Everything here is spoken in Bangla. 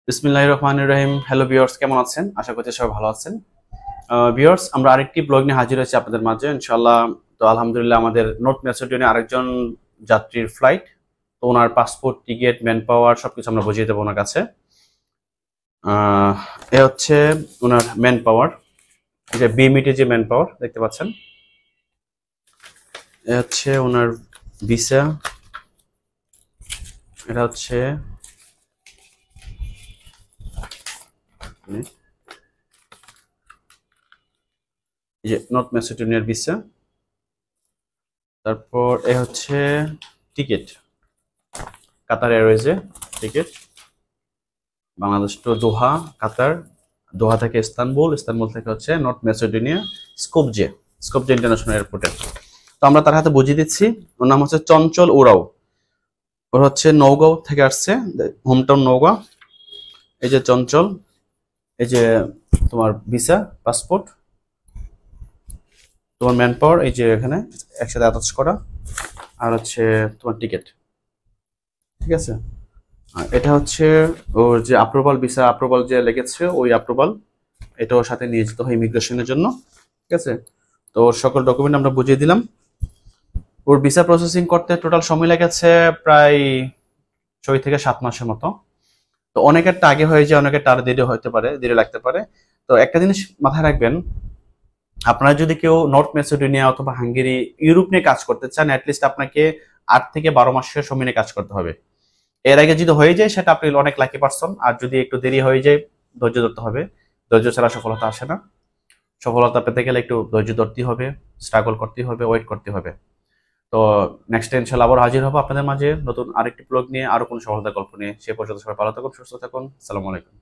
বিসমিল্লাহির রহমানির রহিম। হ্যালো ভিউয়ার্স, কেমন আছেন? আশা করছি সবাই ভালো আছেন। ভিউয়ার্স, আমরা আরেকটি ব্লগ নিয়ে হাজির হয়েছি আপনাদের মাঝে ইনশাআল্লাহ। তো আলহামদুলিল্লাহ আমাদের নর্থ ম্যাসেডোনিয়া আরেকজন যাত্রীর ফ্লাইট। তো ওনার পাসপোর্ট, টিকিট, ম্যান পাওয়ার সবকিছু আমরা বুঝিয়ে দেবো ওনার কাছে। আহ, এ হচ্ছে ওনার ম্যান পাওয়ার, যে বিএমইটি যে ম্যান পাওয়ার দেখতে পাচ্ছেন। এ হচ্ছে ওনার ভিসা। এটা হচ্ছে এই যে নর্থ ম্যাসেডোনিয়ার ভিসা। তারপর এ হচ্ছে টিকিট, কাতার এয়ারওয়েজে টিকিট, বাংলাদেশ টু দোহা কাতার, দোহা থেকে ইস্তানবুল, ইস্তানবুল থেকে হচ্ছে north Macedonia Skopje, Skopje international এয়ারপোর্টে। তো আমরা তার হাতে বুঝিয়ে দিচ্ছি। ওর নাম হচ্ছে চঞ্চল ওরাও। ওর হচ্ছে নওগাঁও থেকে আসছে, হোমটাউন নওগাঁ। এই যে চঞ্চল, এই যে তোমার ভিসা, পাসপোর্ট, তোমার ম্যান পাওয়ার এই যে এখানে একসাথে অ্যাটাচ করা, আর হচ্ছে তোমার টিকিট। ঠিক আছে, আর এটা হচ্ছে ওর যে অ্যাপ্রুভাল, ভিসা অ্যাপ্রুভাল যে লেগেছে ওই অ্যাপ্রুভাল, এটা ওর সাথে নিয়ে যেতে হয় ইমিগ্রেশনের জন্য। ঠিক আছে, তো ওর সকল ডকুমেন্ট আমরা বুঝিয়ে দিলাম। ওর ভিসা প্রসেসিং করতে টোটাল সময় লেগেছে প্রায় 6 থেকে 7 মাসের মতো। তো অনেকেরটা আগে হয়ে যায়, অনেকেরটা আরো দেরি হতে পারে, দেরি লাগতে পারে। তো একটা জিনিস মাথায় রাখবেন, আপনারা যদি কেউ নর্থ ম্যাসেডোনিয়া অথবা হাঙ্গেরি, ইউরোপ নিয়ে কাজ করতে চান, অ্যাটলিস্ট আপনাকে 8 থেকে 12 মাসের সময় নিয়ে কাজ করতে হবে। এর আগে যদি হয়ে যায় সেটা আপনি অনেক লাকি পারসন, আর যদি একটু দেরি হয়ে যায় ধৈর্য ধরতে হবে। ধৈর্য ছাড়া সফলতা আসে না। সফলতা পেতে গেলে একটু ধৈর্য ধরতে হবে, স্ট্রাগল করতে হবে, ওয়েট করতে হবে। তো নেক্সট টাইম ইনশাআল্লাহ আবার হাজির হবো আপনাদের মাঝে নতুন আরেকটি ব্লগ নিয়ে, আরো কোনো সফলতা গল্প নিয়ে। সে পর্যন্ত সবাই ভালো থাকুন, সুস্থ থাকুন। আসসালামু আলাইকুম।